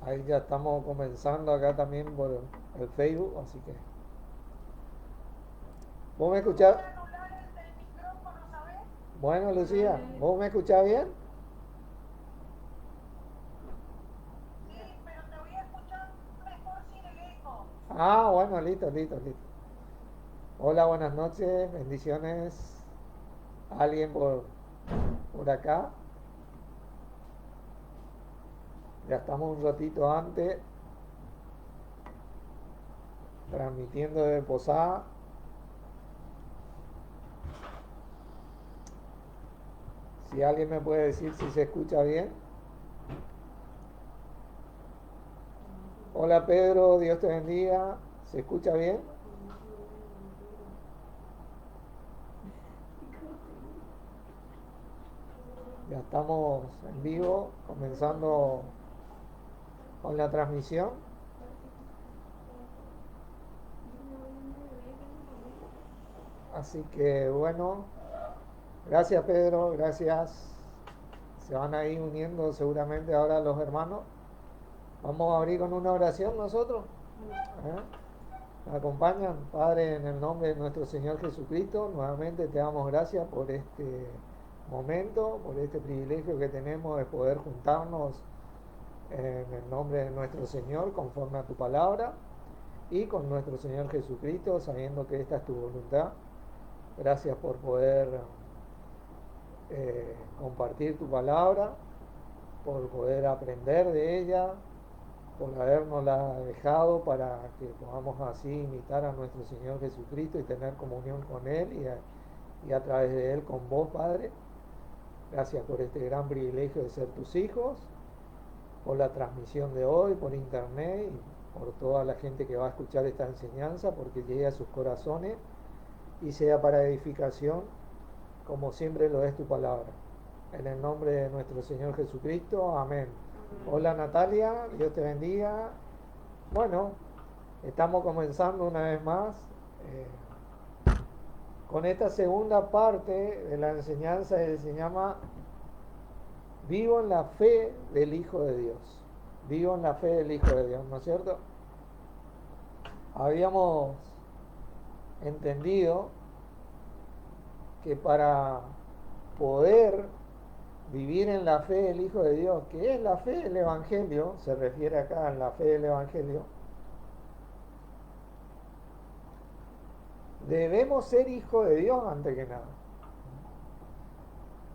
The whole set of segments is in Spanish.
Ahí ya estamos comenzando acá también por el Facebook, así que. ¿Vos me escuchás? Bueno, Lucía, ¿vos me escuchás bien? Ah, bueno, listo, listo, listo. Hola, buenas noches, bendiciones. ¿Alguien por acá? Ya estamos un ratito antes, transmitiendo de Posada. Si alguien me puede decir si se escucha bien. Hola Pedro, Dios te bendiga. ¿Se escucha bien? Ya estamos en vivo, comenzando con la transmisión. Así que bueno, gracias Pedro, gracias. Se van a ir uniendo seguramente ahora los hermanos. Vamos a abrir con una oración nosotros. ¿Me acompañan? Padre, en el nombre de nuestro Señor Jesucristo, nuevamente te damos gracias por este momento, por este privilegio que tenemos de poder juntarnos en el nombre de nuestro Señor, conforme a tu palabra, y con nuestro Señor Jesucristo, sabiendo que esta es tu voluntad. Gracias por poder compartir tu palabra, por poder aprender de ella, por habernosla dejado para que podamos así imitar a nuestro Señor Jesucristo y tener comunión con Él y a través de Él con vos, Padre. Gracias por este gran privilegio de ser tus hijos, por la transmisión de hoy, por internet y por toda la gente que va a escuchar esta enseñanza, porque llegue a sus corazones y sea para edificación, como siempre lo es tu palabra. En el nombre de nuestro Señor Jesucristo, amén. Hola Natalia, Dios te bendiga. Bueno, estamos comenzando una vez más con esta segunda parte de la enseñanza que se llama Vivo en la fe del Hijo de Dios. Vivo en la fe del Hijo de Dios, ¿no es cierto? Habíamos entendido que para poder vivir en la fe del Hijo de Dios, que es la fe del Evangelio, se refiere acá a la fe del Evangelio, debemos ser hijos de Dios antes que nada.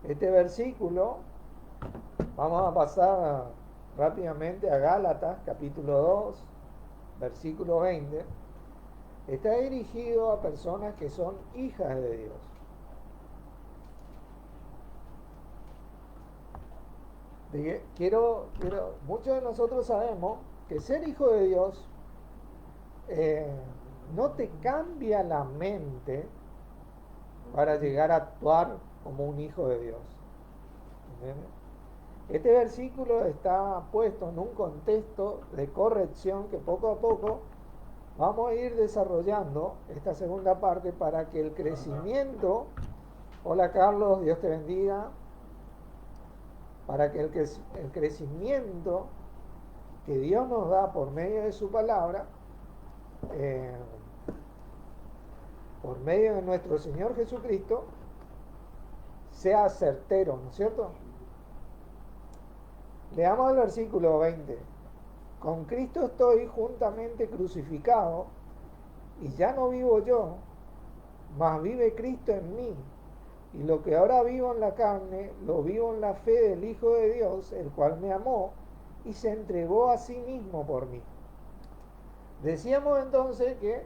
Este versículo, vamos a pasar rápidamente a Gálatas, capítulo 2, versículo 20, está dirigido a personas que son hijas de Dios. Muchos de nosotros sabemos que ser hijo de Dios eh, no te cambia la mente para llegar a actuar como un hijo de Dios. ¿Entiendes? Este versículo está puesto en un contexto de corrección que poco a poco vamos a ir desarrollando esta segunda parte para que el crecimiento, hola Carlos, Dios te bendiga, para que el crecimiento que Dios nos da por medio de su palabra, eh, por medio de nuestro Señor Jesucristo, sea certero, ¿no es cierto? Leamos el versículo 20. Con Cristo estoy juntamente crucificado, y ya no vivo yo, mas vive Cristo en mí. Y lo que ahora vivo en la carne, lo vivo en la fe del Hijo de Dios, el cual me amó y se entregó a sí mismo por mí. Decíamos entonces que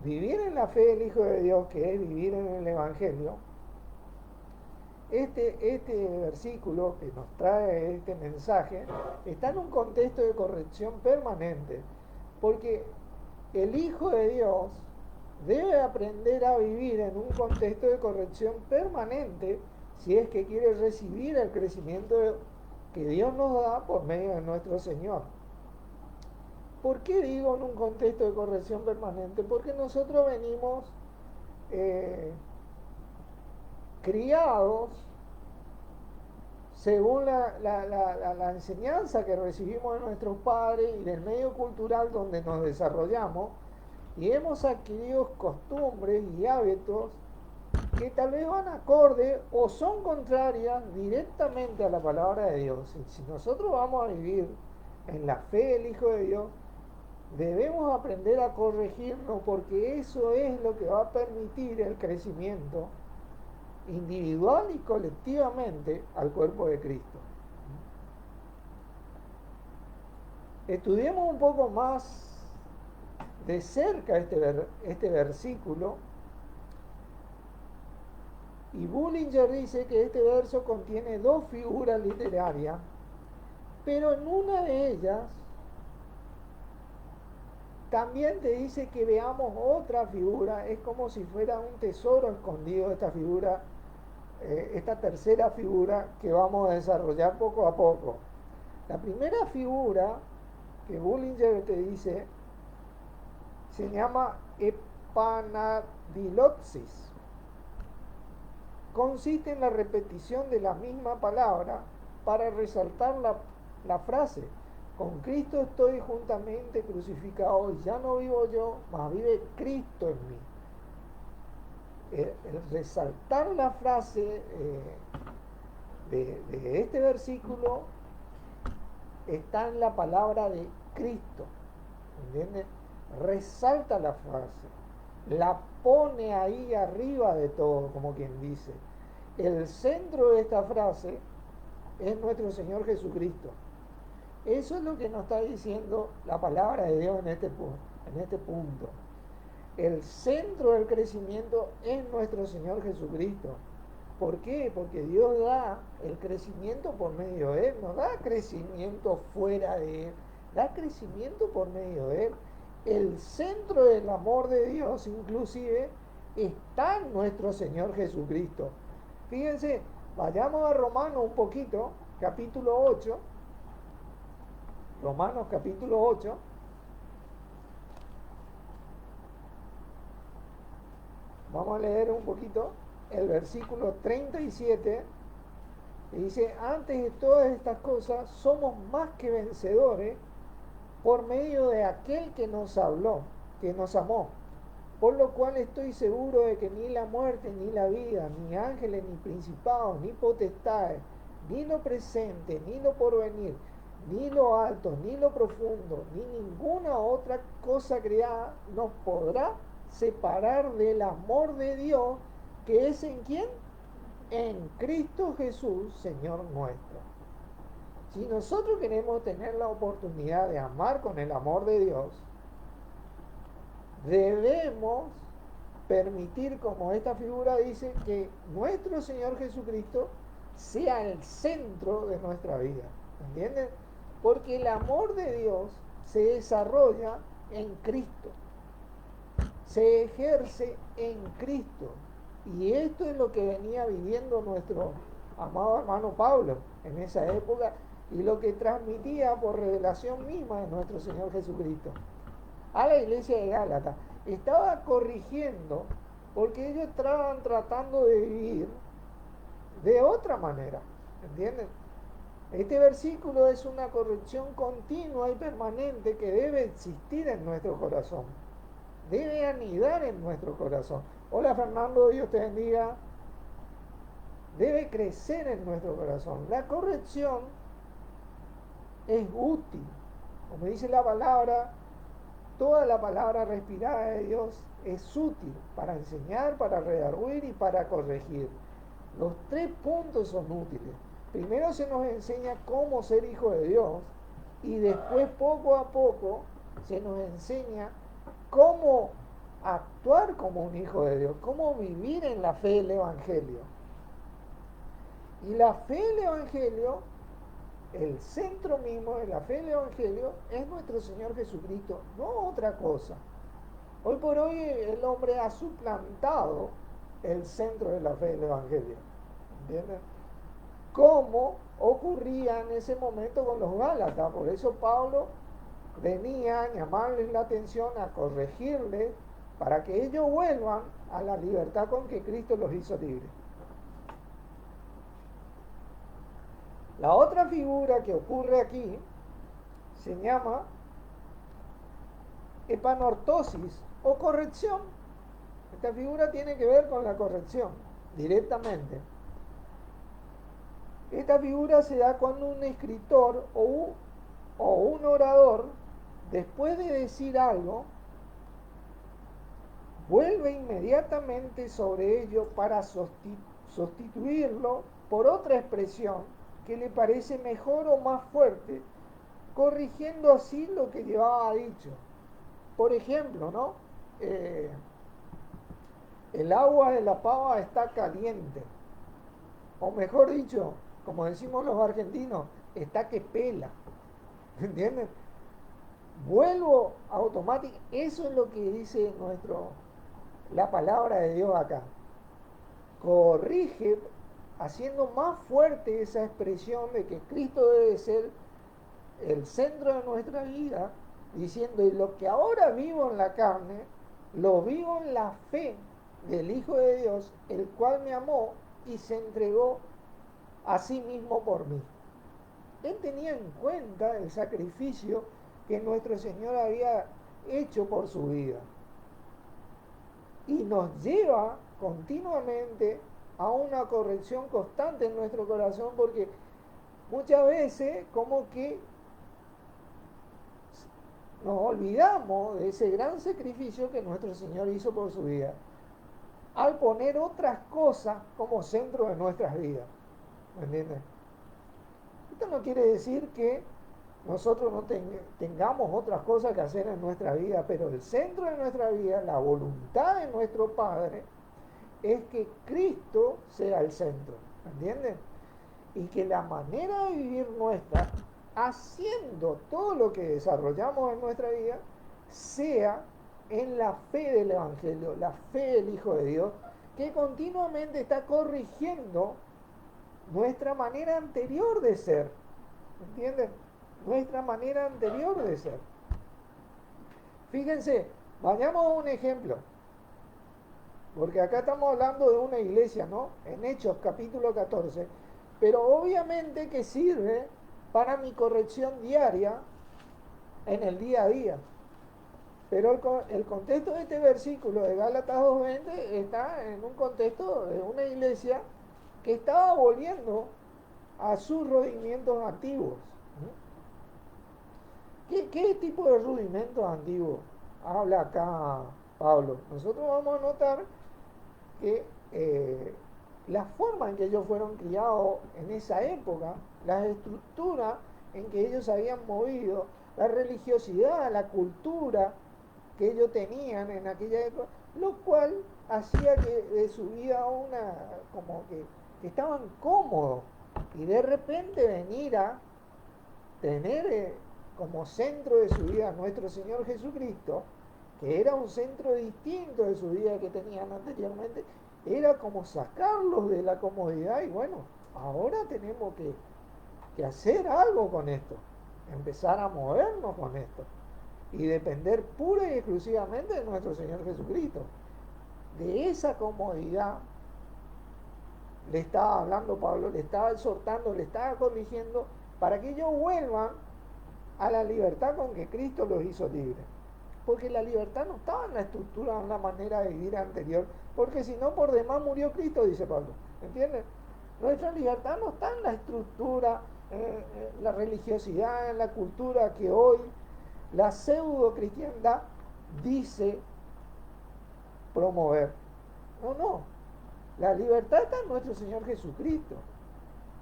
vivir en la fe del Hijo de Dios, que es vivir en el Evangelio, este versículo que nos trae este mensaje está en un contexto de corrección permanente, porque el Hijo de Dios debe aprender a vivir en un contexto de corrección permanente si es que quiere recibir el crecimiento que Dios nos da por medio de nuestro Señor. ¿Por qué digo en un contexto de corrección permanente? Porque nosotros venimos criados según la enseñanza que recibimos de nuestros padres y del medio cultural donde nos desarrollamos, y hemos adquirido costumbres y hábitos que tal vez van acorde o son contrarias directamente a la palabra de Dios. Y si nosotros vamos a vivir en la fe del Hijo de Dios, debemos aprender a corregirnos, porque eso es lo que va a permitir el crecimiento individual y colectivamente al cuerpo de Cristo. Estudiemos un poco más de cerca este versículo, y Bullinger dice que este verso contiene dos figuras literarias, pero en una de ellas también te dice que veamos otra figura. Es como si fuera un tesoro escondido esta figura, esta tercera figura que vamos a desarrollar poco a poco. La primera figura que Bullinger te dice se llama epanadilopsis. Consiste en la repetición de la misma palabra para resaltar la frase: con Cristo estoy juntamente crucificado, y ya no vivo yo, mas vive Cristo en mí. El resaltar la frase de este versículo está en la palabra de Cristo, ¿entiendes? Resalta la frase, la pone ahí arriba de todo, como quien dice. El centro de esta frase es nuestro Señor Jesucristo. Eso es lo que nos está diciendo la palabra de Dios en este punto. El centro del crecimiento es nuestro Señor Jesucristo. ¿Por qué? Porque Dios da el crecimiento por medio de Él, no da crecimiento fuera de Él, da crecimiento por medio de Él. El centro del amor de Dios inclusive está en nuestro Señor Jesucristo. Fíjense, vayamos a Romanos un poquito, capítulo 8. Romanos capítulo 8. Vamos a leer un poquito el versículo 37. Y dice: antes de todas estas cosas somos más que vencedores por medio de aquel que nos habló, que nos amó. Por lo cual estoy seguro de que ni la muerte, ni la vida, ni ángeles, ni principados, ni potestades, ni lo presente, ni lo porvenir, ni lo alto, ni lo profundo, ni ninguna otra cosa creada nos podrá separar del amor de Dios, que es ¿en quién? En Cristo Jesús, Señor nuestro. Si nosotros queremos tener la oportunidad de amar con el amor de Dios, debemos permitir, como esta figura dice, que nuestro Señor Jesucristo sea el centro de nuestra vida. ¿Entienden? Porque el amor de Dios se desarrolla en Cristo, se ejerce en Cristo. Y esto es lo que venía viviendo nuestro amado hermano Pablo en esa época, y lo que transmitía por revelación misma de nuestro Señor Jesucristo a la iglesia de Gálatas. Estaba corrigiendo porque ellos estaban tratando de vivir de otra manera, ¿entienden? Este versículo es una corrección continua y permanente que debe existir en nuestro corazón, debe anidar en nuestro corazón. Hola Fernando, Dios te bendiga. Debe crecer en nuestro corazón. La corrección es útil. Como dice la palabra, toda la palabra respirada de Dios es útil para enseñar, para redarguir y para corregir. Los tres puntos son útiles. Primero se nos enseña cómo ser hijo de Dios, y después poco a poco se nos enseña cómo actuar como un hijo de Dios, cómo vivir en la fe del Evangelio. Y la fe del Evangelio, el centro mismo de la fe del Evangelio, es nuestro Señor Jesucristo, no otra cosa. Hoy por hoy el hombre ha suplantado el centro de la fe del Evangelio, ¿entienden? Como ocurría en ese momento con los Gálatas. Por eso Pablo venía a llamarles la atención, a corregirles, para que ellos vuelvan a la libertad con que Cristo los hizo libres. La otra figura que ocurre aquí se llama epanortosis o corrección. Esta figura tiene que ver con la corrección directamente. Esta figura se da cuando un escritor o un orador, después de decir algo, vuelve inmediatamente sobre ello para sustituirlo por otra expresión que le parece mejor o más fuerte, corrigiendo así lo que llevaba dicho. Por ejemplo, ¿no? El agua de la pava está caliente. O mejor dicho, como decimos los argentinos, está que pela. ¿Entienden? Vuelvo automático. Eso es lo que dice la palabra de Dios acá. Corrige, haciendo más fuerte esa expresión de que Cristo debe ser el centro de nuestra vida, diciendo, y lo que ahora vivo en la carne, lo vivo en la fe del Hijo de Dios, el cual me amó y se entregó a sí mismo por mí. Él tenía en cuenta el sacrificio que nuestro Señor había hecho por su vida. Y nos lleva continuamente a una corrección constante en nuestro corazón, porque muchas veces como que nos olvidamos de ese gran sacrificio que nuestro Señor hizo por su vida, al poner otras cosas como centro de nuestras vidas. ¿Me entiendes? Esto no quiere decir que nosotros no tengamos otras cosas que hacer en nuestra vida, pero el centro de nuestra vida, la voluntad de nuestro Padre, es que Cristo sea el centro. ¿Me entienden? Y que la manera de vivir nuestra, haciendo todo lo que desarrollamos en nuestra vida, sea en la fe del Evangelio, la fe del Hijo de Dios, que continuamente está corrigiendo nuestra manera anterior de ser. ¿Entienden? Nuestra manera anterior de ser. Fíjense, vayamos a un ejemplo. Porque acá estamos hablando de una iglesia, ¿no? En Hechos capítulo 14. Pero obviamente que sirve para mi corrección diaria en el día a día. Pero el contexto de este versículo de Gálatas 2:20 está en un contexto de una iglesia que estaba volviendo a sus rudimentos antiguos. ¿Qué tipo de rudimentos antiguos habla acá Pablo? Nosotros vamos a notar que la forma en que ellos fueron criados en esa época, las estructuras en que ellos se habían movido, la religiosidad, la cultura que ellos tenían en aquella época, lo cual hacía que de su vida como que estaban cómodos, y de repente venir a tener como centro de su vida nuestro Señor Jesucristo, que era un centro distinto de su vida que tenían anteriormente, era como sacarlos de la comodidad. Y bueno, ahora tenemos que hacer algo con esto, empezar a movernos con esto y depender pura y exclusivamente de nuestro Señor Jesucristo. De esa comodidad le estaba hablando Pablo, le estaba exhortando, le estaba corrigiendo para que ellos vuelvan a la libertad con que Cristo los hizo libres. Porque la libertad no estaba en la estructura, en la manera de vivir anterior, porque si no, por demás murió Cristo, dice Pablo. ¿Entiendes? Nuestra libertad no está en la estructura, la religiosidad, en la cultura que hoy la pseudo cristiandad dice promover. No. La libertad está en nuestro Señor Jesucristo.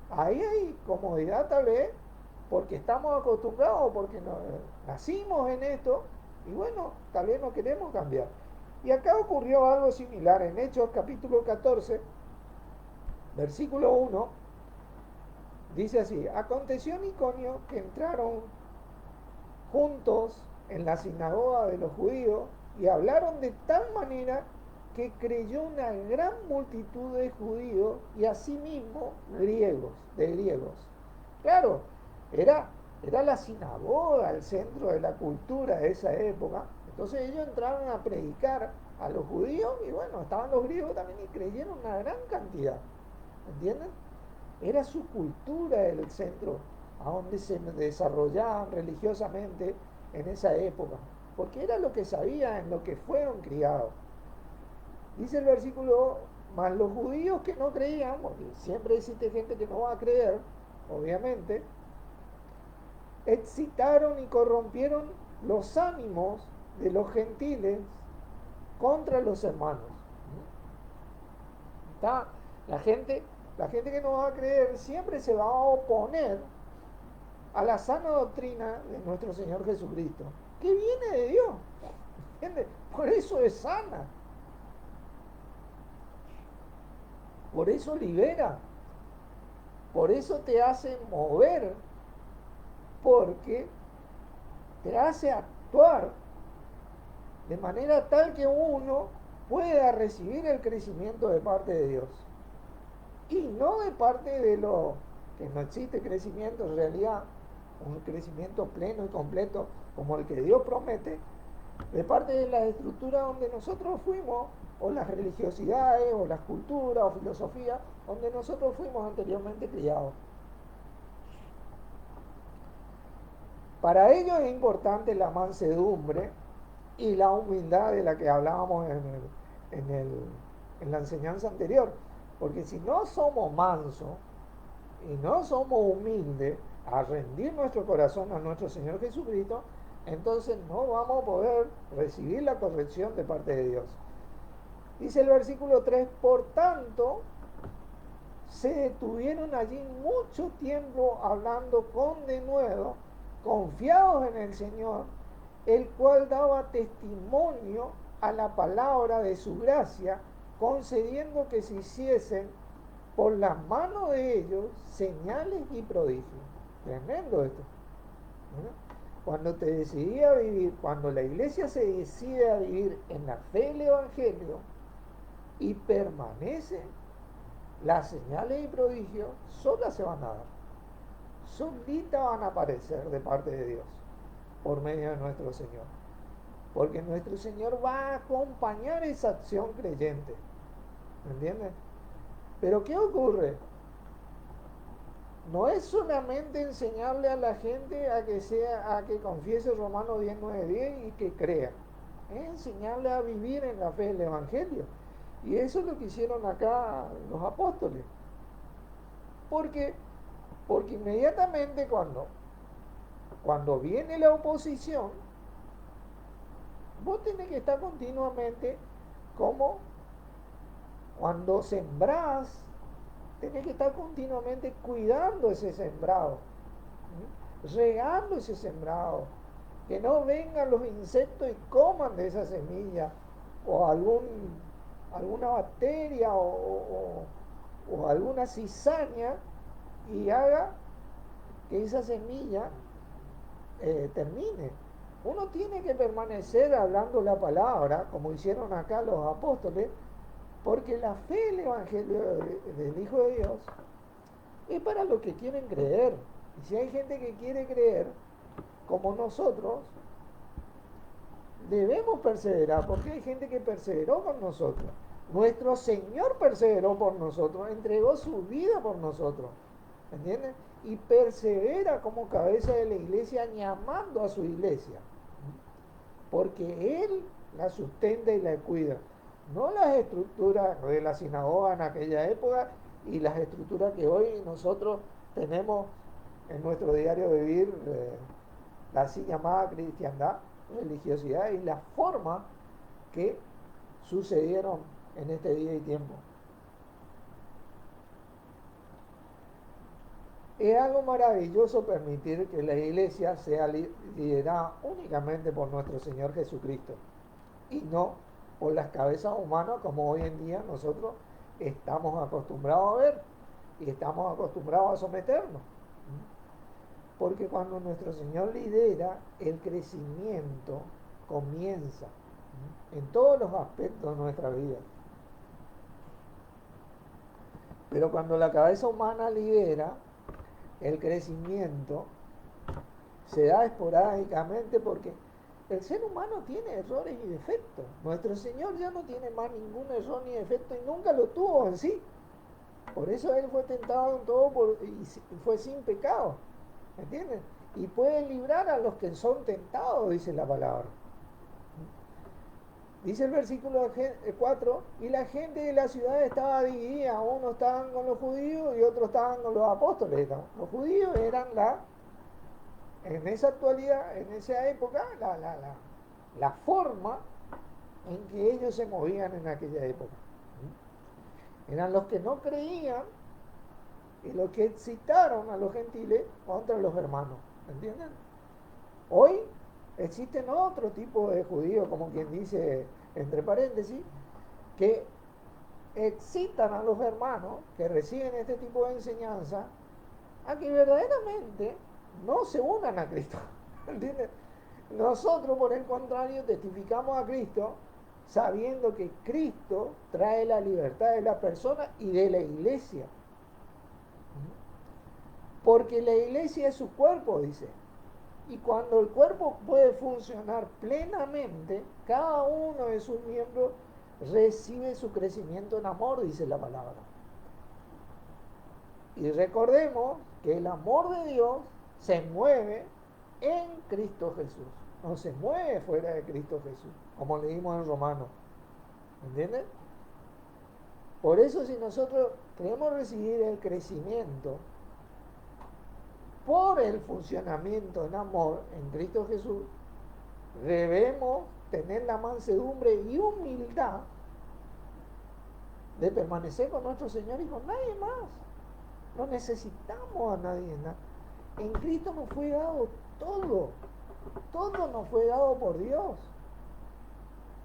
Ahí hay comodidad tal vez, porque estamos acostumbrados, porque nacimos en esto, y bueno, tal vez no queremos cambiar. Y acá ocurrió algo similar en Hechos capítulo 14, versículo 1, dice así: aconteció en Iconio que entraron juntos en la sinagoga de los judíos y hablaron de tal manera que creyó una gran multitud de judíos y asimismo de griegos. Claro, era la sinagoga el centro de la cultura de esa época. Entonces ellos entraron a predicar a los judíos y bueno, estaban los griegos también y creyeron una gran cantidad. ¿Entienden? Era su cultura el centro a donde se desarrollaban religiosamente en esa época, porque era lo que sabían, en lo que fueron criados. Dice el versículo, más los judíos que no creían, porque siempre existe gente que no va a creer, obviamente, excitaron y corrompieron los ánimos de los gentiles contra los hermanos. ¿Está? La gente, la gente que no va a creer siempre se va a oponer a la sana doctrina de nuestro Señor Jesucristo, que viene de Dios. ¿Entiendes? Por eso es sana. Por eso libera. Por eso te hace mover. Porque te hace actuar de manera tal que uno pueda recibir el crecimiento de parte de Dios. Y no de parte de lo que no existe crecimiento, en realidad, un crecimiento pleno y completo como el que Dios promete, de parte de las estructuras donde nosotros fuimos, o las religiosidades, o las culturas, o filosofías, donde nosotros fuimos anteriormente criados. Para ello es importante la mansedumbre y la humildad de la que hablábamos en la enseñanza anterior. Porque si no somos mansos y no somos humildes a rendir nuestro corazón a nuestro Señor Jesucristo, entonces no vamos a poder recibir la corrección de parte de Dios. Dice el versículo 3, por tanto, se detuvieron allí mucho tiempo hablando con denuedo, confiados en el Señor, el cual daba testimonio a la palabra de su gracia, concediendo que se hiciesen por las manos de ellos señales y prodigios. Tremendo esto. Cuando te decidí a vivir, cuando la iglesia se decide a vivir en la fe del Evangelio y permanece, las señales y prodigios solas se van a dar. Solitas van a aparecer de parte de Dios por medio de nuestro Señor. Porque nuestro Señor va a acompañar esa acción creyente. ¿Me entiendes? Pero ¿qué ocurre? No es solamente enseñarle a la gente a que confiese Romanos 10, 9, 10 y que crea. Es enseñarle a vivir en la fe del Evangelio. Y eso es lo que hicieron acá los apóstoles. Porque inmediatamente cuando viene la oposición, vos tenés que estar continuamente como cuando sembrás, tenés que estar continuamente cuidando ese sembrado, regando ese sembrado, que no vengan los insectos y coman de esa semilla, o alguna bacteria o alguna cizaña, y haga que esa semilla termine. Uno tiene que permanecer hablando la palabra, como hicieron acá los apóstoles, porque la fe del Evangelio del Hijo de Dios es para los que quieren creer. Y si hay gente que quiere creer, como nosotros, debemos perseverar, porque hay gente que perseveró con nosotros. Nuestro Señor perseveró por nosotros, entregó su vida por nosotros. ¿Entienden? Y persevera como cabeza de la iglesia, llamando a su iglesia. Porque Él la sustenta y la cuida. No las estructuras de la sinagoga en aquella época y las estructuras que hoy nosotros tenemos en nuestro diario vivir, la así llamada cristiandad, religiosidad y la forma que sucedieron en este día y tiempo. Es algo maravilloso permitir que la iglesia sea liderada únicamente por nuestro Señor Jesucristo y no por las cabezas humanas como hoy en día nosotros estamos acostumbrados a ver y estamos acostumbrados a someternos. Porque cuando nuestro Señor lidera, el crecimiento comienza en todos los aspectos de nuestra vida. Pero cuando la cabeza humana lidera, el crecimiento se da esporádicamente porque el ser humano tiene errores y defectos. Nuestro Señor ya no tiene más ningún error ni defecto y nunca lo tuvo en sí. Por eso él fue tentado en todo y fue sin pecado. ¿Me entienden? Y puede librar a los que son tentados, dice la palabra. Dice el versículo 4, y la gente de la ciudad estaba dividida, unos estaban con los judíos y otros estaban con los apóstoles. Los judíos eran en esa actualidad, en esa época, la forma en que ellos se movían en aquella época. Eran los que no creían y los que excitaron a los gentiles contra los hermanos. ¿Entienden? Hoy existen otro tipo de judíos, como quien dice, entre paréntesis, que excitan a los hermanos que reciben este tipo de enseñanza a que verdaderamente no se unan a Cristo. ¿Entienden? Nosotros, por el contrario, testificamos a Cristo sabiendo que Cristo trae la libertad de la persona y de la iglesia. Porque la iglesia es su cuerpo, dice. Y cuando el cuerpo puede funcionar plenamente, cada uno de sus miembros recibe su crecimiento en amor, dice la palabra. Y recordemos que el amor de Dios se mueve en Cristo Jesús. No se mueve fuera de Cristo Jesús, como leímos en Romanos. ¿Entienden? Por eso, si nosotros queremos recibir el crecimiento por el funcionamiento en amor en Cristo Jesús, debemos tener la mansedumbre y humildad de permanecer con nuestro Señor y con nadie más. No necesitamos a nadie. En Cristo nos fue dado todo. Todo nos fue dado por Dios.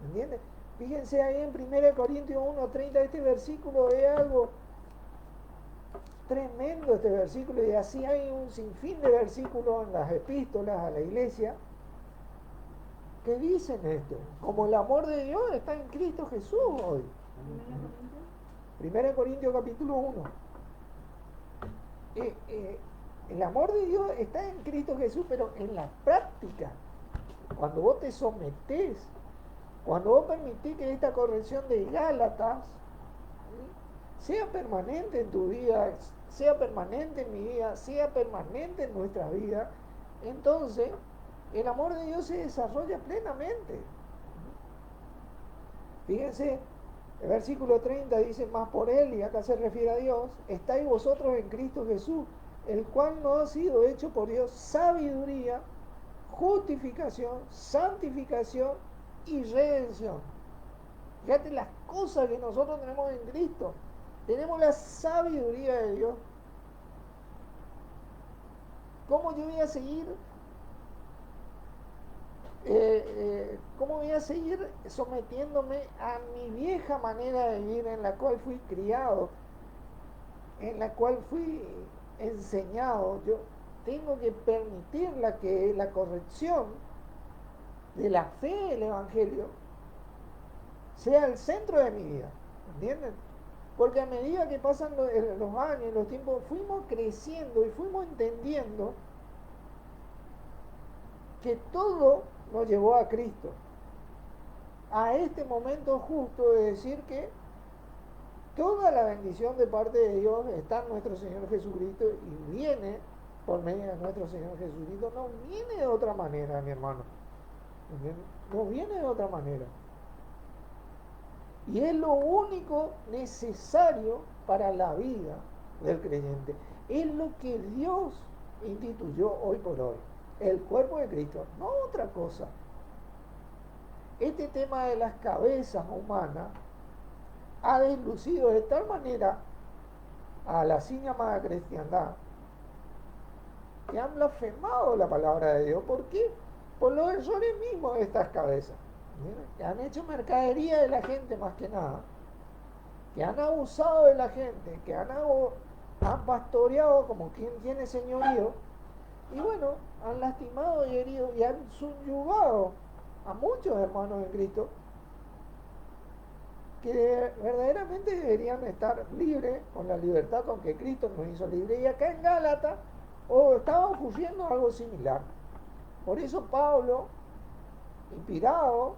¿Entiendes? Fíjense ahí en 1 Corintios 1:30, este versículo es algo tremendo, este versículo, y así hay un sinfín de versículos en las epístolas a la iglesia que dicen esto, como el amor de Dios está en Cristo Jesús hoy. 1 Corintios capítulo 1. El amor de Dios está en Cristo Jesús, pero en la práctica, cuando vos te sometés, cuando vos permitís que esta corrección de Gálatas sea permanente en tu vida, sea permanente en mi vida, sea permanente en nuestra vida, entonces el amor de Dios se desarrolla plenamente. Fíjense, el versículo 30 dice, más por Él, y acá se refiere a Dios, estáis vosotros en Cristo Jesús, el cual no ha sido hecho por Dios sabiduría, justificación, santificación y redención. Fíjate las cosas que nosotros tenemos en Cristo. Tenemos la sabiduría de Dios. ¿Cómo yo voy a seguir? ¿Cómo voy a seguir sometiéndome a mi vieja manera de vivir en la cual fui criado, en la cual fui enseñado? Yo tengo que permitir que la corrección de la fe del Evangelio sea el centro de mi vida. ¿Entienden? Porque a medida que pasan los años, los tiempos, fuimos creciendo y fuimos entendiendo que todo nos llevó a Cristo. A este momento justo de decir que toda la bendición de parte de Dios está en nuestro Señor Jesucristo y viene por medio de nuestro Señor Jesucristo. No viene de otra manera, mi hermano. No viene de otra manera. Y es lo único necesario para la vida del creyente. Es lo que Dios instituyó hoy por hoy. El cuerpo de Cristo, no otra cosa. Este tema de las cabezas humanas ha deslucido de tal manera a la así llamada cristiandad que han blasfemado la palabra de Dios. ¿Por qué? Por los errores mismos de estas cabezas. Que han hecho mercadería de la gente más que nada, que han abusado de la gente, que han pastoreado como quien tiene señorío, y bueno, han lastimado y herido y han subyugado a muchos hermanos en Cristo que verdaderamente deberían estar libres con la libertad con que Cristo nos hizo libres. Y acá en Gálatas estaba ocurriendo algo similar. Por eso Pablo, inspirado,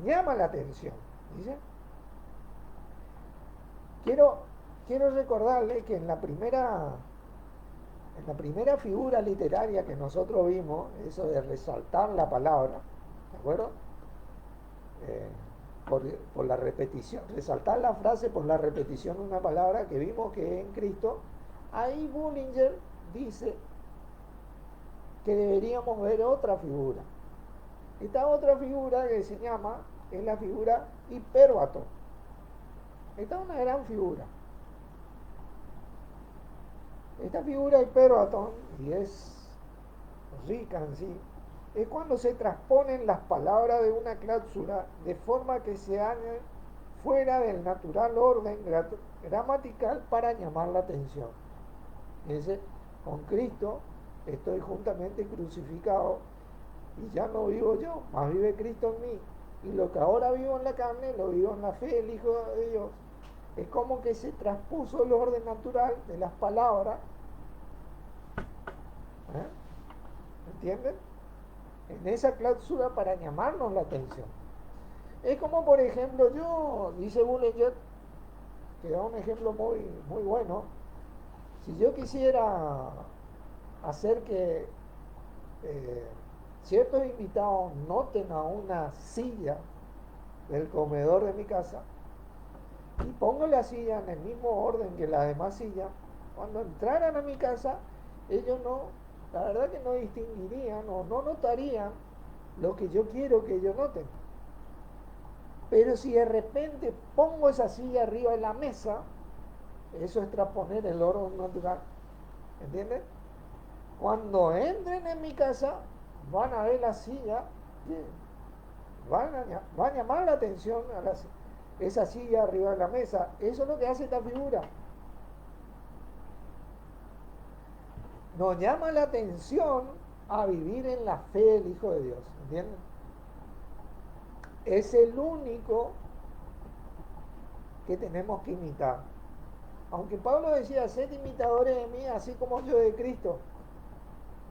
llama la atención. Dice, Quiero, quiero recordarle que en la primera figura literaria que nosotros vimos, eso de resaltar la palabra, ¿de acuerdo? Eh, por, por la repetición, resaltar la frase por la repetición de una palabra que vimos que en Cristo, ahí Bullinger dice que deberíamos ver otra figura. Esta otra figura que se llama, es la figura hiperbatón. Esta es una gran figura. Esta figura hiperbatón, y es rica en sí, es cuando se transponen las palabras de una cláusula de forma que se hagan fuera del natural orden gramatical para llamar la atención. Dice, con Cristo estoy juntamente crucificado y ya no vivo yo, más vive Cristo en mí. Y lo que ahora vivo en la carne, lo vivo en la fe del Hijo de Dios. Es como que se traspuso el orden natural de las palabras. ¿Entienden? En esa cláusula para llamarnos la atención. Es como, por ejemplo, dice Bullinger, que da un ejemplo muy, muy bueno. Si yo quisiera hacer que ciertos invitados noten a una silla del comedor de mi casa y pongo la silla en el mismo orden que las demás sillas, cuando entraran a mi casa, ellos no, la verdad que no distinguirían o no notarían lo que yo quiero que ellos noten. Pero si de repente pongo esa silla arriba de la mesa, eso es transponer el orden natural. ¿Entienden? Cuando entren en mi casa, van a ver la silla, van a llamar la atención a esa silla arriba de la mesa. Eso es lo que hace esta figura. Nos llama la atención a vivir en la fe del Hijo de Dios. ¿Entienden? Es el único que tenemos que imitar. Aunque Pablo decía, sed imitadores de mí, así como yo de Cristo.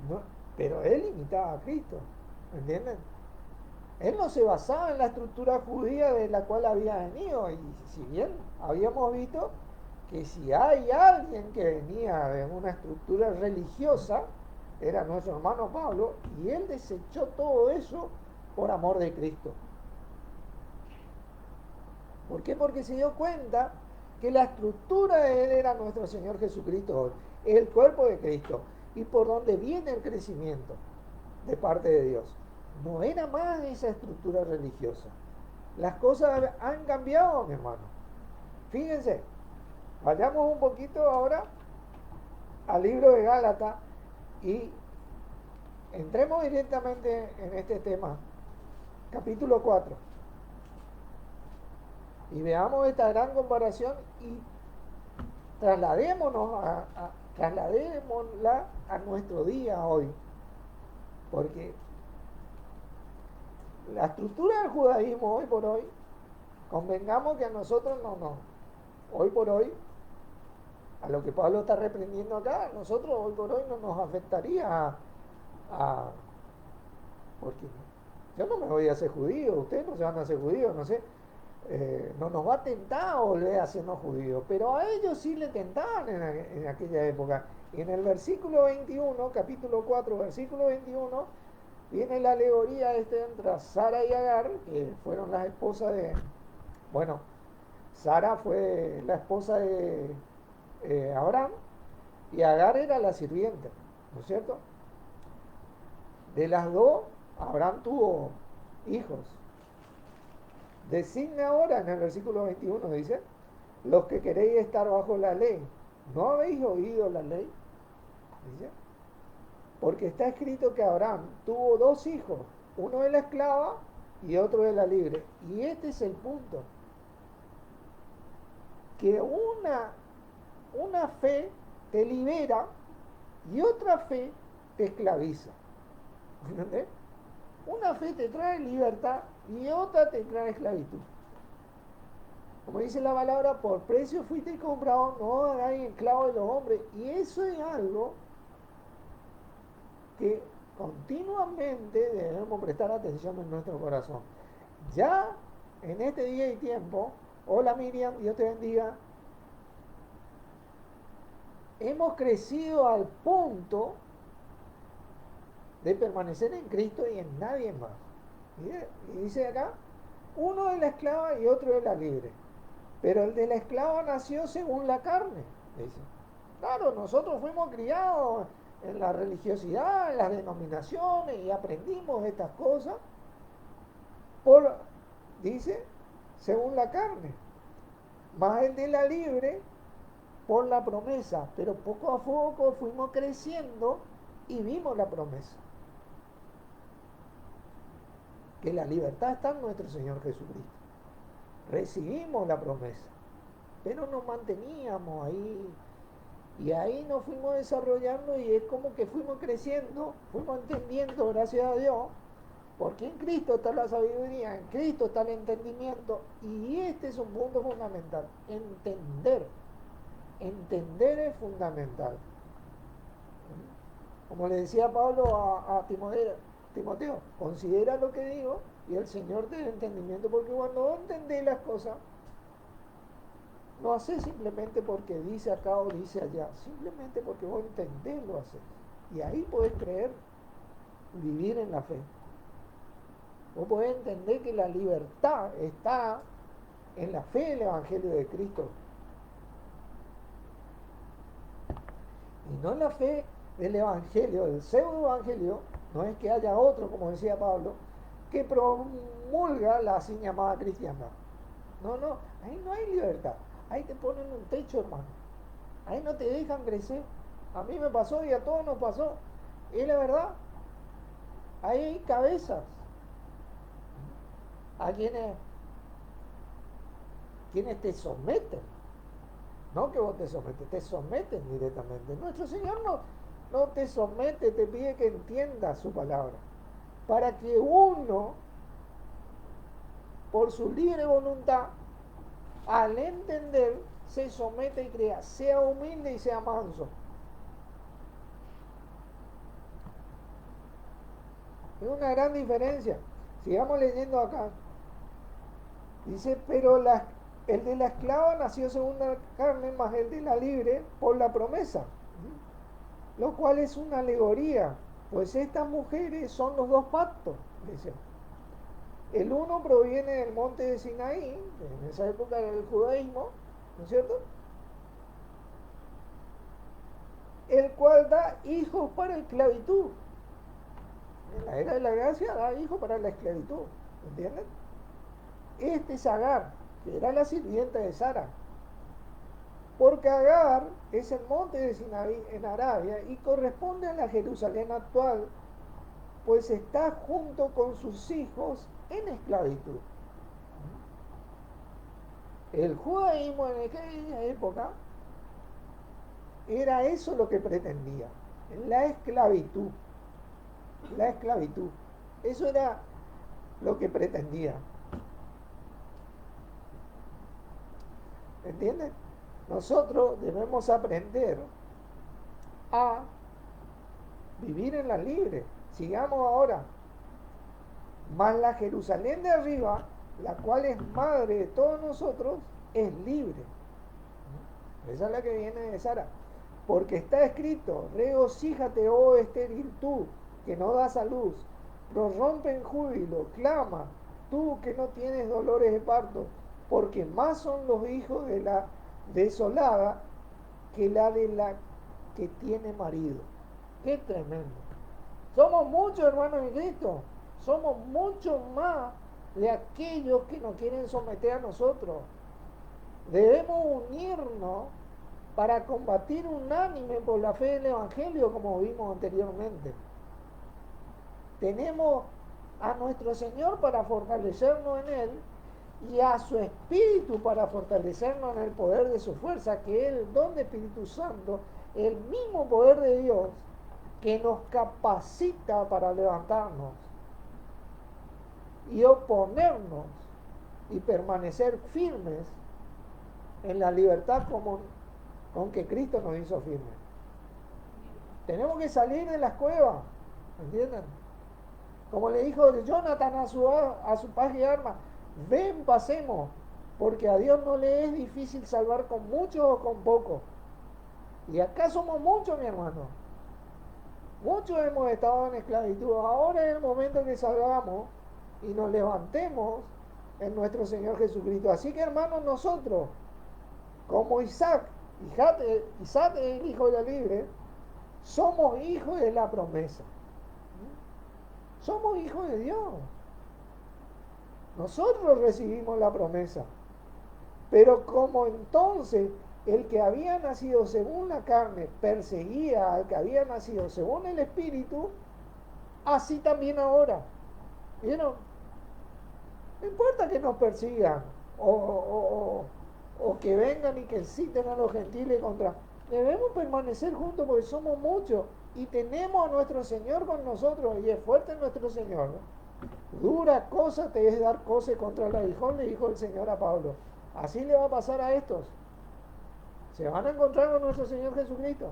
No, pero él imitaba a Cristo. ¿Entienden? Él no se basaba en la estructura judía de la cual había venido. Y si bien habíamos visto que si hay alguien que venía de una estructura religiosa, era nuestro hermano Pablo, y él desechó todo eso por amor de Cristo. ¿Por qué? Porque se dio cuenta que la estructura de él era nuestro Señor Jesucristo, el cuerpo de Cristo, y por donde viene el crecimiento de parte de Dios. No era más esa estructura religiosa. Las cosas han cambiado, mi hermano. Fíjense, vayamos un poquito ahora al libro de Gálatas y entremos directamente en este tema, capítulo 4. Y veamos esta gran comparación y trasladémosla a nuestro día hoy. Porque la estructura del judaísmo hoy por hoy, convengamos que a nosotros hoy por hoy, a lo que Pablo está reprendiendo acá, a nosotros hoy por hoy no nos afectaría porque yo no me voy a hacer judío, ustedes no se van a hacer judíos, no sé, no nos va a tentar a volver a hacernos judíos, pero a ellos sí le tentaban en aquella época. Y en el versículo 21, capítulo 4, versículo 21, viene la alegoría entre Sara y Agar, que fueron las esposas bueno, Sara fue la esposa de Abraham y Agar era la sirvienta, ¿no es cierto? De las dos, Abraham tuvo hijos. Designe ahora en el versículo 21, dice, los que queréis estar bajo la ley, ¿no habéis oído la ley? Dice, porque está escrito que Abraham tuvo dos hijos, uno de la esclava y otro de la libre. Y este es el punto, que una fe te libera y otra fe te esclaviza. ¿Entendés? Una fe te trae libertad y otra te trae esclavitud. Como dice la palabra, por precio fuiste comprado, no hagáis esclavo de los hombres. Y eso es algo que continuamente debemos prestar atención en nuestro corazón. Ya en este día y tiempo, hola Miriam, Dios te bendiga. hemos crecido al punto de permanecer en Cristo y en nadie más. Y dice acá, uno de la esclava y otro de la libre. Pero el de la esclava nació según la carne, dice. Claro, nosotros fuimos criados en la religiosidad, en las denominaciones y aprendimos estas cosas por, dice, según la carne. Más el de la libre por la promesa. Pero poco a poco fuimos creciendo y vimos la promesa. Que la libertad está en nuestro Señor Jesucristo. Recibimos la promesa, pero nos manteníamos ahí y ahí nos fuimos desarrollando y es como que fuimos creciendo, fuimos entendiendo, gracias a Dios, porque en Cristo está la sabiduría, en Cristo está el entendimiento y este es un punto fundamental, entender es fundamental. Como le decía Pablo a Timoteo, considera lo que digo y el Señor te da entendimiento, porque cuando vos entendés las cosas, no haces simplemente porque dice acá o dice allá, simplemente porque vos entendés lo haces. Y ahí podés creer, vivir en la fe. Vos podés entender que la libertad está en la fe del Evangelio de Cristo. Y no en la fe del Evangelio, del pseudo Evangelio, no es que haya otro, como decía Pablo, que promulga la así llamada cristiandad. No, ahí no hay libertad. Ahí te ponen un techo, hermano. Ahí no te dejan crecer. A mí me pasó y a todos nos pasó. Es la verdad. Ahí hay cabezas a quienes te someten. No que vos te someten directamente. Nuestro Señor no te somete, te pide que entiendas su palabra. Para que uno, por su libre voluntad, al entender, se somete y crea, sea humilde y sea manso. Es una gran diferencia. Sigamos leyendo acá. Dice, pero el de la esclava nació según la carne, más el de la libre por la promesa. Lo cual es una alegoría, pues estas mujeres son los dos pactos, dice. El uno proviene del monte de Sinaí, en esa época del judaísmo, ¿no es cierto? El cual da hijos para esclavitud. En la era de la gracia da hijos para la esclavitud, ¿entienden? Este es Agar, que era la sirvienta de Sara. Porque Agar es el monte de Sinaí en Arabia y corresponde a la Jerusalén actual, pues está junto con sus hijos en esclavitud. El judaísmo en aquella época era eso lo que pretendía, la esclavitud. La esclavitud. Eso era lo que pretendía. ¿Entienden? Nosotros debemos aprender a vivir en la libre. Sigamos ahora. Mas la Jerusalén de arriba, la cual es madre de todos nosotros, es libre. Esa es la que viene de Sara. Porque está escrito, regocíjate, oh estéril tú, que no das a luz, prorrompe en júbilo, clama, tú que no tienes dolores de parto, porque más son los hijos de la desolada que la de la que tiene marido. Qué tremendo. Somos muchos, hermanos en Cristo. Somos mucho más de aquellos que nos quieren someter a nosotros. Debemos unirnos para combatir unánime por la fe del Evangelio, como vimos anteriormente. Tenemos a nuestro Señor para fortalecernos en Él y a su Espíritu para fortalecernos en el poder de su fuerza, que es el don del Espíritu Santo, el mismo poder de Dios que nos capacita para levantarnos y oponernos y permanecer firmes en la libertad con que Cristo nos hizo firmes. Tenemos que salir de las cuevas, ¿entienden? Como le dijo Jonathan a su paje de armas, ven, pasemos, porque a Dios no le es difícil salvar con mucho o con poco. Y acá somos muchos, mi hermano. Muchos hemos estado en esclavitud. Ahora es el momento que salgamos y nos levantemos en nuestro Señor Jesucristo. Así que, hermanos, nosotros, como Isaac, Isaac es el hijo de la libre, somos hijos de la promesa. Somos hijos de Dios. Nosotros recibimos la promesa. Pero como entonces el que había nacido según la carne perseguía al que había nacido según el Espíritu, así también ahora. ¿Vieron? No importa que nos persigan o que vengan y que citen a los gentiles contra. Debemos permanecer juntos porque somos muchos y tenemos a nuestro Señor con nosotros y es fuerte nuestro Señor, ¿no? Dura cosa te es dar cosas contra el aguijón, le dijo el Señor a Pablo. Así le va a pasar a estos. Se van a encontrar con nuestro Señor Jesucristo.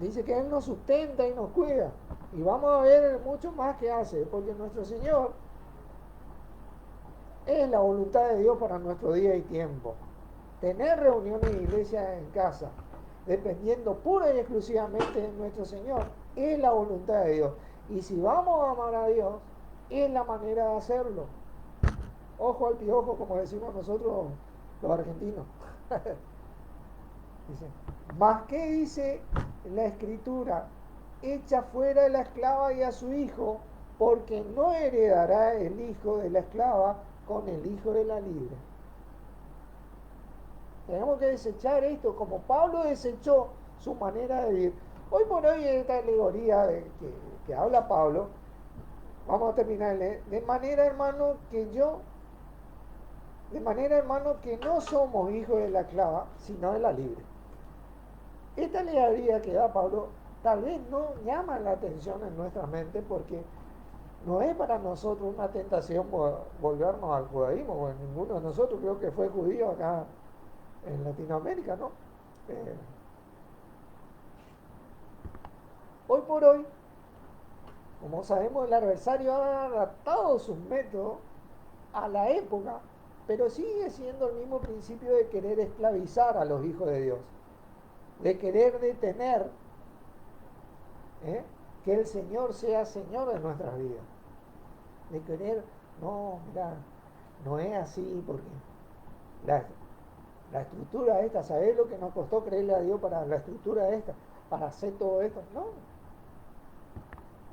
Dice que Él nos sustenta y nos cuida. Y vamos a ver mucho más que hace, porque nuestro Señor es la voluntad de Dios para nuestro día y tiempo. Tener reuniones de iglesia en casa, dependiendo pura y exclusivamente de nuestro Señor, es la voluntad de Dios. Y si vamos a amar a Dios, es la manera de hacerlo. Ojo al piojo, como decimos nosotros los argentinos. Dice, más que dice la escritura, echa fuera a la esclava y a su hijo, porque no heredará el hijo de la esclava con el hijo de la libre. Tenemos que desechar esto, como Pablo desechó su manera de vivir. Hoy por hoy esta alegoría que habla Pablo, vamos a terminar, de manera hermano que no somos hijos de la esclava, sino de la libre. Esta alegoría que da Pablo tal vez no llama la atención en nuestra mente porque no es para nosotros una tentación volvernos al judaísmo, porque ninguno de nosotros creo que fue judío acá en Latinoamérica, ¿no? Hoy por hoy, como sabemos, el adversario ha adaptado sus métodos a la época, pero sigue siendo el mismo principio de querer esclavizar a los hijos de Dios, de querer detener que el Señor sea Señor de nuestras vidas, de querer, no, mira, no es así porque la estructura esta, ¿sabés lo que nos costó creerle a Dios para la estructura esta, para hacer todo esto? No.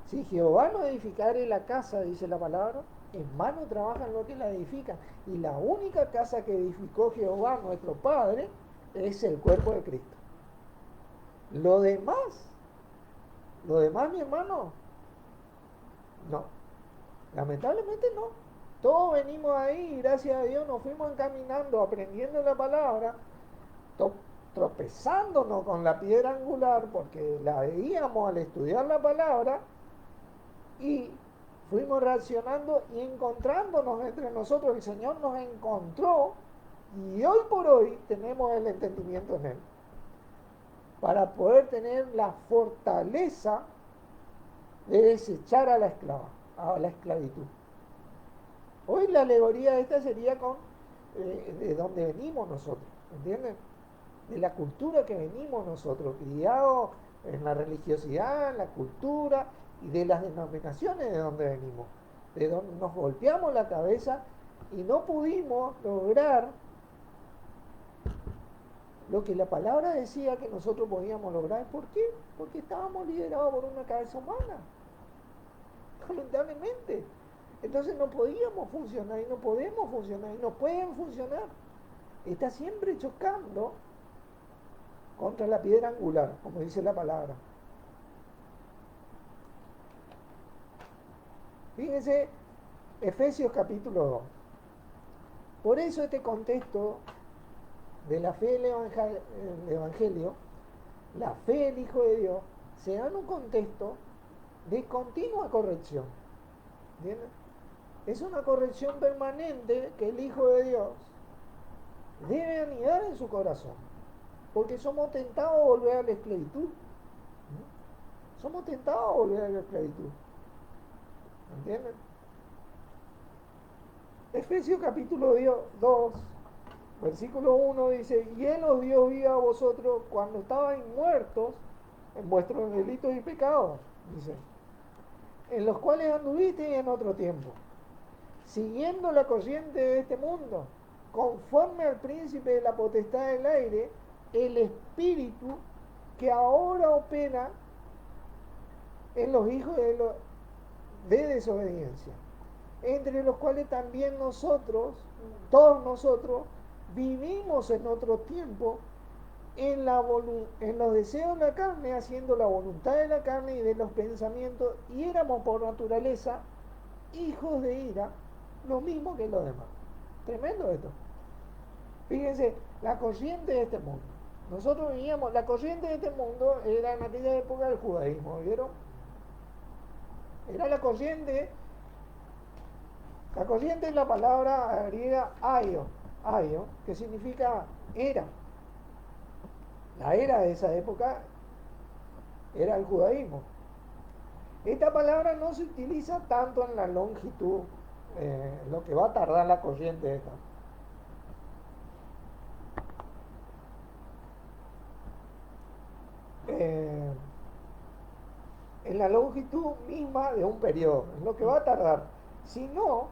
Si Jehová no edificare la casa, dice la palabra, en vano trabajan los que la edifican. Y la única casa que edificó Jehová, nuestro Padre, es el cuerpo de Cristo. Lo demás, mi hermano, no. Lamentablemente no. Todos venimos ahí y gracias a Dios nos fuimos encaminando, aprendiendo la palabra, tropezándonos con la piedra angular porque la veíamos al estudiar la palabra y fuimos reaccionando y encontrándonos entre nosotros. El Señor nos encontró y hoy por hoy tenemos el entendimiento en Él para poder tener la fortaleza de desechar a la esclavitud. Hoy la alegoría esta sería de donde venimos nosotros, ¿entienden? De la cultura que venimos nosotros, criados en la religiosidad, en la cultura y de las denominaciones de donde venimos, de donde nos golpeamos la cabeza y no pudimos lograr lo que la palabra decía que nosotros podíamos lograr. ¿Por qué? Porque estábamos liderados por una cabeza humana, lamentablemente. Entonces no podíamos funcionar y no podemos funcionar y no pueden funcionar. Está siempre chocando contra la piedra angular, como dice la palabra. Fíjense, Efesios capítulo 2. Por eso este contexto de la fe del Evangelio, la fe del Hijo de Dios, se da en un contexto de continua corrección. ¿Entienden? Es una corrección permanente que el Hijo de Dios debe anidar en su corazón, porque somos tentados a volver a la esclavitud. Somos tentados a volver a la esclavitud. ¿Entienden? Efesios capítulo 2, Versículo 1 dice, y Él os dio vida a vosotros cuando estabais muertos en vuestros delitos y pecados, dice, en los cuales anduvisteis en otro tiempo, siguiendo la corriente de este mundo, conforme al príncipe de la potestad del aire, el espíritu que ahora opera en los hijos de desobediencia, entre los cuales también nosotros, todos nosotros, vivimos en otro tiempo en los deseos de la carne, haciendo la voluntad de la carne y de los pensamientos, y éramos por naturaleza hijos de ira, lo mismo que los demás. Tremendo esto. Fíjense, la corriente de este mundo. Nosotros vivíamos, la corriente de este mundo era en aquella época el judaísmo, ¿vieron? Era la corriente es la palabra griega aio, que significa era. La era de esa época era el judaísmo. Esta palabra no se utiliza tanto en la longitud, lo que va a tardar la corriente esta. En la longitud misma de un periodo, en lo que va a tardar, sino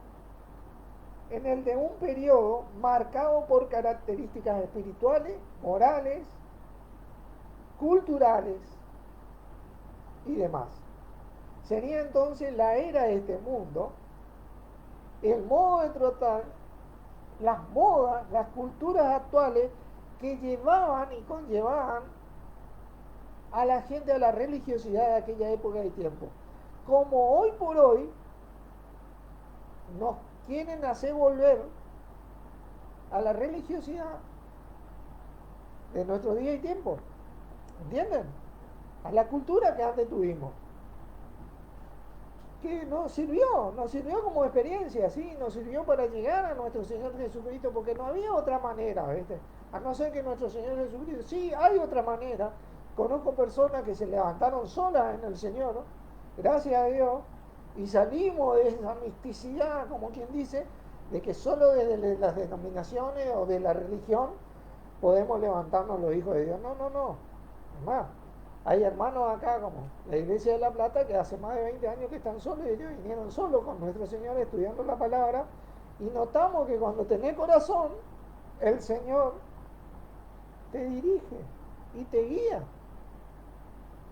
en el de un periodo marcado por características espirituales, morales, culturales y demás. Sería entonces la era de este mundo, el modo de tratar, las modas, las culturas actuales que llevaban y conllevaban a la gente a la religiosidad de aquella época de tiempo. Como hoy por hoy nos quieren hacer volver a la religiosidad de nuestro día y tiempo. ¿Entienden? A la cultura que antes tuvimos. Que nos sirvió como experiencia, ¿sí? Nos sirvió para llegar a nuestro Señor Jesucristo, porque no había otra manera, ¿viste? A no ser que nuestro Señor Jesucristo, sí, hay otra manera. Conozco personas que se levantaron solas en el Señor, ¿no? Gracias a Dios, y salimos de esa misticidad, como quien dice, de que solo desde las denominaciones o de la religión podemos levantarnos los hijos de Dios. No. Es más, hay hermanos acá como la Iglesia de La Plata que hace más de 20 años que están solos y ellos vinieron solos con nuestro Señor estudiando la palabra, y notamos que cuando tenés corazón, el Señor te dirige y te guía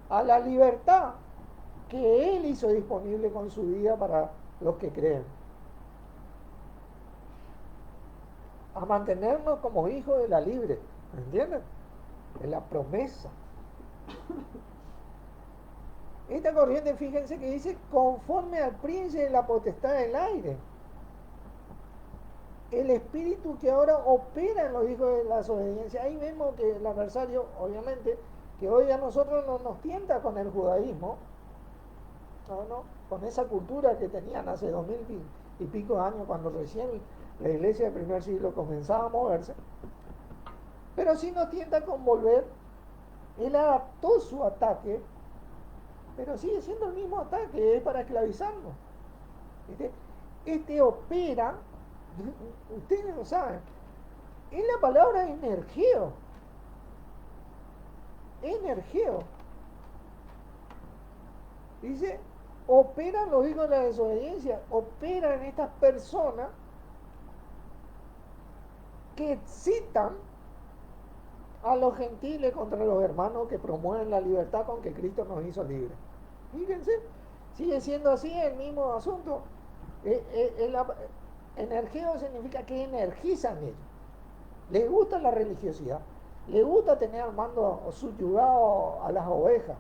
a la libertad que Él hizo disponible con su vida para los que creen. A mantenernos como hijos de la libre, ¿me entienden? De la promesa. Esta corriente, fíjense que dice, conforme al príncipe de la potestad del aire. El espíritu que ahora opera en los hijos de la desobediencia. Ahí vemos que el adversario, obviamente, que hoy a nosotros no nos tienta con el judaísmo, no, con esa cultura que tenían hace 2000 y pico años, cuando recién la iglesia del primer siglo comenzaba a moverse, pero sí nos tienta con volver. Él adaptó su ataque, pero sigue siendo el mismo ataque, es para esclavizarnos. Este opera, ustedes lo saben, es la palabra energeo. Dice, operan los hijos de la desobediencia, operan estas personas que excitan a los gentiles contra los hermanos que promueven la libertad con que Cristo nos hizo libres. Fíjense, sigue siendo así el mismo asunto. Energeo significa que energizan ellos. Les gusta la religiosidad, les gusta tener al mando subyugado a las ovejas,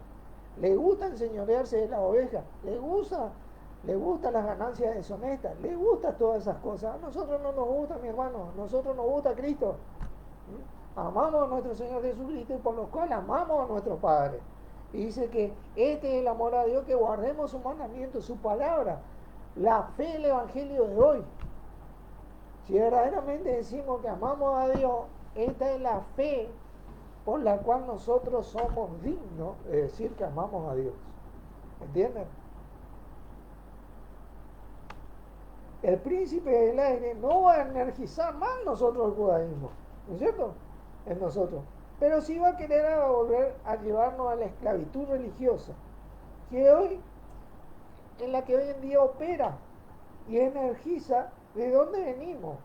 les gusta enseñorearse de las ovejas, les gusta las ganancias deshonestas, les gusta todas esas cosas. A nosotros no nos gusta, mi hermano, a nosotros nos gusta Cristo. Amamos a nuestro Señor Jesucristo, y por lo cual amamos a nuestro Padre. Y dice que este es el amor a Dios, que guardemos su mandamiento, su palabra, la fe del Evangelio de hoy. Si verdaderamente decimos que amamos a Dios, esta es la fe por la cual nosotros somos dignos de decir que amamos a Dios. ¿Entienden? El príncipe del aire no va a energizar más nosotros el judaísmo. ¿no es cierto? En nosotros. Pero sí va a querer volver a llevarnos a la esclavitud religiosa, que hoy, en la que hoy en día opera y energiza de dónde venimos,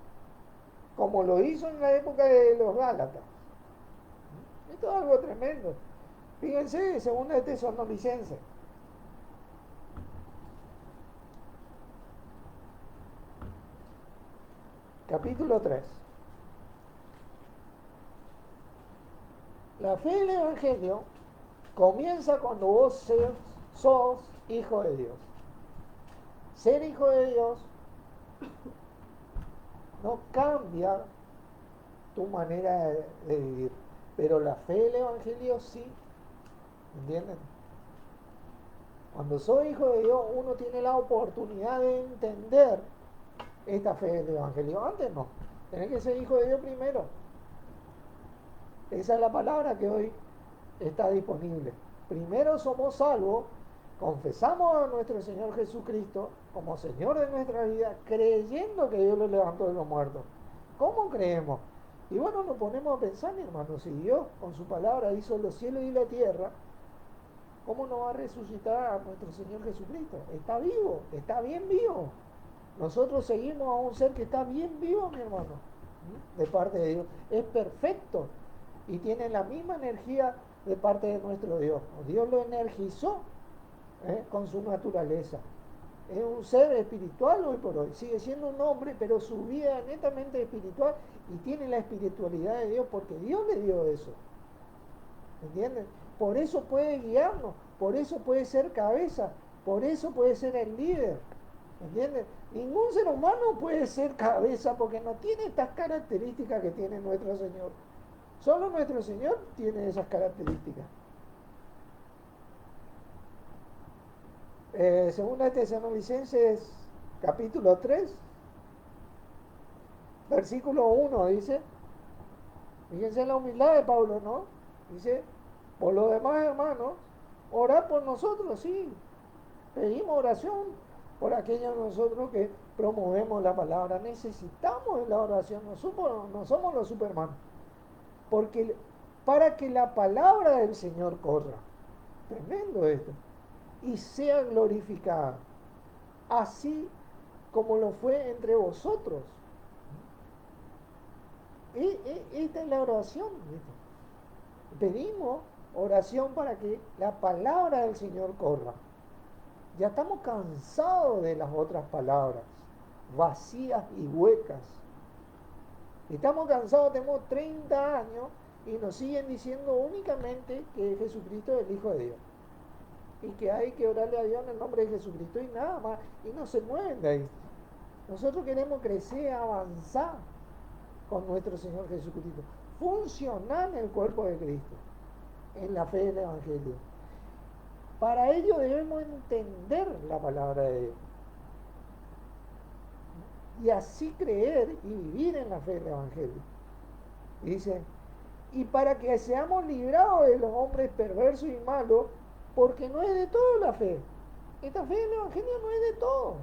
como lo hizo en la época de los Gálatas. Esto es algo tremendo. Fíjense, según este Tesalonicenses, capítulo 3. La fe del Evangelio comienza cuando vos sos hijo de Dios. Ser hijo de Dios no cambia tu manera de vivir, pero la fe del Evangelio sí, ¿entienden? Cuando soy hijo de Dios, uno tiene la oportunidad de entender esta fe del Evangelio. Antes no, tenés que ser hijo de Dios primero. Esa es la palabra que hoy está disponible. Primero somos salvos, confesamos a nuestro Señor Jesucristo como Señor de nuestra vida, creyendo que Dios lo levantó de los muertos. ¿Cómo creemos? Y bueno, nos ponemos a pensar, mi hermano, si Dios con su palabra hizo los cielos y la tierra, ¿cómo no va a resucitar a nuestro Señor Jesucristo? Está vivo, está bien vivo. Nosotros seguimos a un ser que está bien vivo, mi hermano, de parte de Dios. Es perfecto y tiene la misma energía de parte de nuestro Dios. Dios lo energizó con su naturaleza. Es un ser espiritual hoy por hoy. Sigue siendo un hombre, pero su vida es netamente espiritual y tiene la espiritualidad de Dios porque Dios le dio eso. ¿Entienden? Por eso puede guiarnos, por eso puede ser cabeza, por eso puede ser el líder. ¿Entienden? Ningún ser humano puede ser cabeza porque no tiene estas características que tiene nuestro Señor. Solo nuestro Señor tiene esas características. Segunda de Tesalonicenses capítulo 3, versículo 1 dice, fíjense la humildad de Pablo, ¿no? Dice, por lo demás, hermanos, orad por nosotros, sí. Pedimos oración por aquellos de nosotros que promovemos la palabra. Necesitamos la oración, no somos los supermanos. Porque para que la palabra del Señor corra, tremendo esto, y sea glorificada, así como lo fue entre vosotros. Esta es la oración. Pedimos oración para que la palabra del Señor corra. Ya estamos cansados de las otras palabras, vacías y huecas. Estamos cansados, tenemos 30 años y nos siguen diciendo únicamente que Jesucristo es el Hijo de Dios. Y que hay que orarle a Dios en el nombre de Jesucristo y nada más. Y no se mueven de ahí. Nosotros queremos crecer, avanzar con nuestro Señor Jesucristo. Funcionar en el cuerpo de Cristo, en la fe del Evangelio. Para ello debemos entender la palabra de Dios. Y así creer y vivir en la fe del Evangelio. Dice, y para que seamos librados de los hombres perversos y malos, porque no es de todo la fe. Esta fe del Evangelio no es de todo.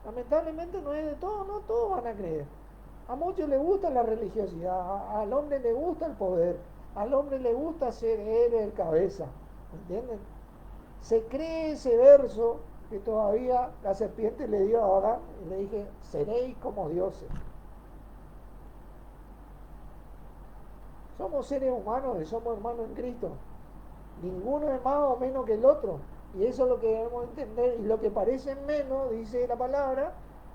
Lamentablemente no es de todo, no todos van a creer. A muchos les gusta la religiosidad, al hombre le gusta el poder, al hombre le gusta ser él el cabeza. ¿Entienden? Se cree ese verso que todavía la serpiente le dio a Adán y le dije, seréis como dioses. Somos seres humanos y somos hermanos en Cristo. Ninguno es más o menos que el otro. Y eso es lo que debemos entender. Y lo que parece menos, dice la palabra,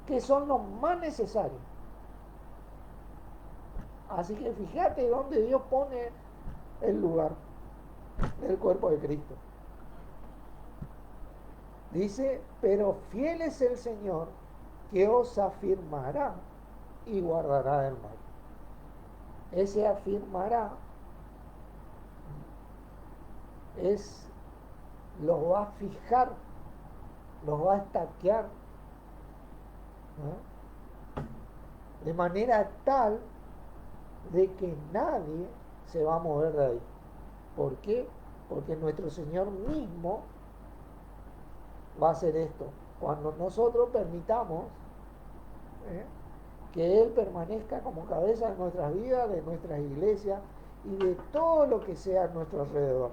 que son los más necesarios. Así que fíjate dónde Dios pone el lugar del cuerpo de Cristo. Dice, pero fiel es el Señor que os afirmará y guardará del mal. Ese afirmará los va a fijar, los va a estaquear, ¿no? De manera tal de que nadie se va a mover de ahí. ¿Por qué? Porque nuestro Señor mismo va a hacer esto. Cuando nosotros permitamos que Él permanezca como cabeza de nuestras vidas, de nuestras iglesias y de todo lo que sea a nuestro alrededor.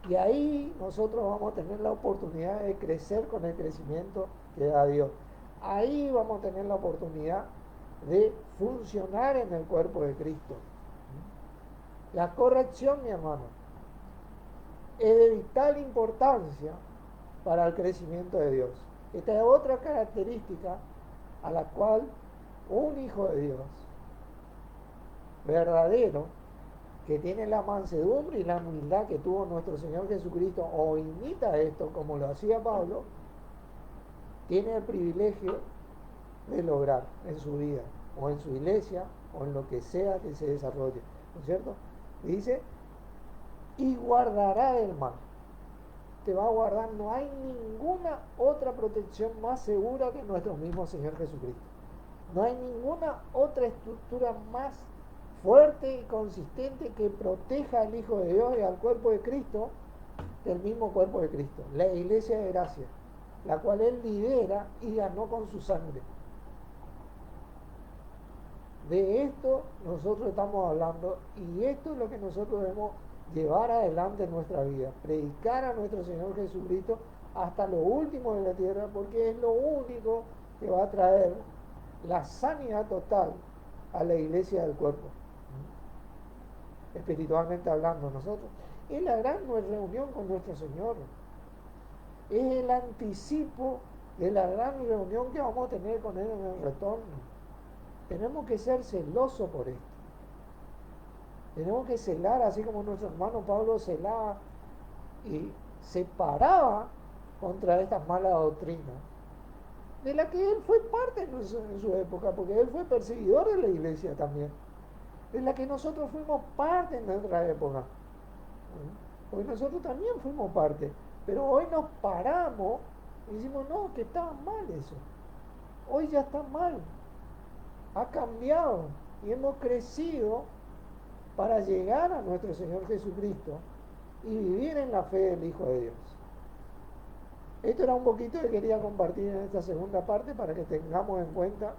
Y ahí nosotros vamos a tener la oportunidad de crecer con el crecimiento que da Dios. Ahí vamos a tener la oportunidad de funcionar en el cuerpo de Cristo. La corrección, mi hermano, es de vital importancia para el crecimiento de Dios. Esta es otra característica a la cual un hijo de Dios verdadero, que tiene la mansedumbre y la humildad que tuvo nuestro Señor Jesucristo, o imita esto como lo hacía Pablo, tiene el privilegio de lograr en su vida, o en su iglesia, o en lo que sea que se desarrolle, ¿no es cierto? Dice, y guardará del mal. Te va a guardar, no hay ninguna otra protección más segura que nuestro mismo Señor Jesucristo. No hay ninguna otra estructura más fuerte y consistente que proteja al Hijo de Dios y al cuerpo de Cristo, del mismo cuerpo de Cristo, la iglesia de gracia, la cual Él lidera y ganó con su sangre. De esto nosotros estamos hablando y esto es lo que nosotros debemos llevar adelante en nuestra vida, predicar a nuestro Señor Jesucristo hasta lo último de la tierra, porque es lo único que va a traer la sanidad total a la iglesia del cuerpo, espiritualmente hablando nosotros. Es la gran reunión con nuestro Señor, es el anticipo de la gran reunión que vamos a tener con Él en el retorno. Tenemos que ser celosos por esto. Tenemos que celar, así como nuestro hermano Pablo celaba y se paraba contra estas malas doctrinas, de la que él fue parte en su época, porque él fue perseguidor de la iglesia también, de la que nosotros fuimos parte en nuestra época. Porque nosotros también fuimos parte, pero hoy nos paramos y decimos, no, que estaba mal eso. Hoy ya está mal. Ha cambiado y hemos crecido para llegar a nuestro Señor Jesucristo y vivir en la fe del Hijo de Dios. Esto era un poquito que quería compartir en esta segunda parte para que tengamos en cuenta,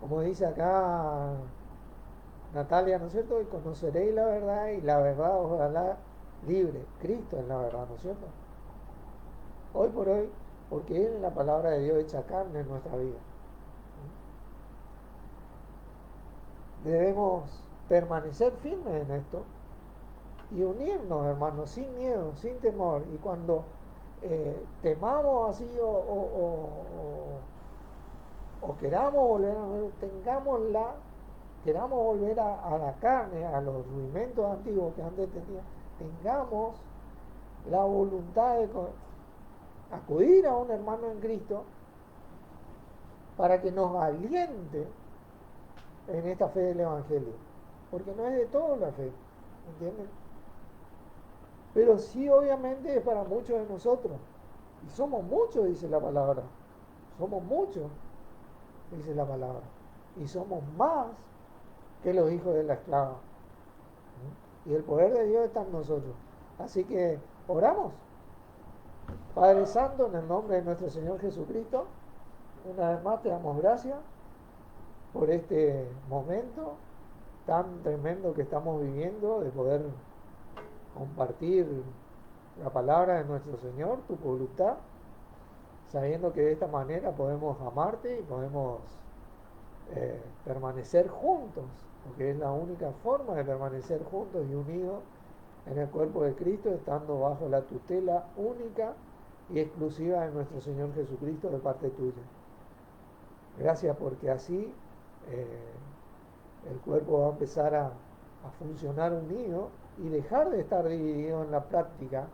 como dice acá Natalia, ¿no es cierto? Y conoceréis la verdad y la verdad os hará libre. Cristo es la verdad, ¿no es cierto? Hoy por hoy, porque Él es la palabra de Dios hecha carne en nuestra vida. Debemos permanecer firmes en esto y unirnos, hermanos, sin miedo, sin temor. Y cuando temamos así o queramos volver queramos volver a la carne, a los rudimentos antiguos que antes tenía, tengamos la voluntad de acudir a un hermano en Cristo para que nos aliente en esta fe del Evangelio, porque no es de todo la fe, ¿entienden? Pero sí, obviamente, es para muchos de nosotros, y somos muchos, dice la palabra, somos muchos, dice la palabra, y somos más que los hijos de la esclava, y el poder de Dios está en nosotros. Así que oramos. Padre Santo, en el nombre de nuestro Señor Jesucristo, una vez más te damos gracias por este momento tan tremendo que estamos viviendo, de poder compartir la palabra de nuestro Señor, tu voluntad, sabiendo que de esta manera podemos amarte y podemos permanecer juntos, porque es la única forma de permanecer juntos y unidos en el cuerpo de Cristo, estando bajo la tutela única y exclusiva de nuestro Señor Jesucristo de parte tuya. Gracias porque así el cuerpo va a empezar a funcionar unido y dejar de estar dividido en la práctica,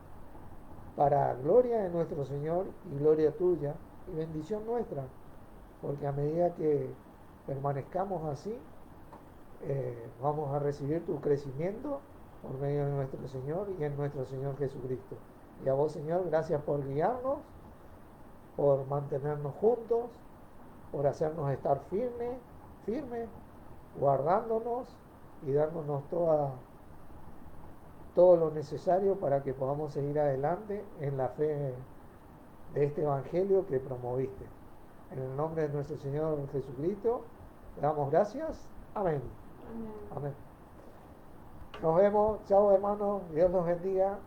para gloria de nuestro Señor y gloria tuya y bendición nuestra, porque a medida que permanezcamos así, vamos a recibir tu crecimiento por medio de nuestro Señor y en nuestro Señor Jesucristo. Y a vos, Señor, gracias por guiarnos, por mantenernos juntos, por hacernos estar firmes, guardándonos y dándonos todo lo necesario para que podamos seguir adelante en la fe de este Evangelio que promoviste. En el nombre de nuestro Señor Jesucristo, le damos gracias. Amén. Amén. Amén. Nos vemos. Chao, hermanos. Dios los bendiga.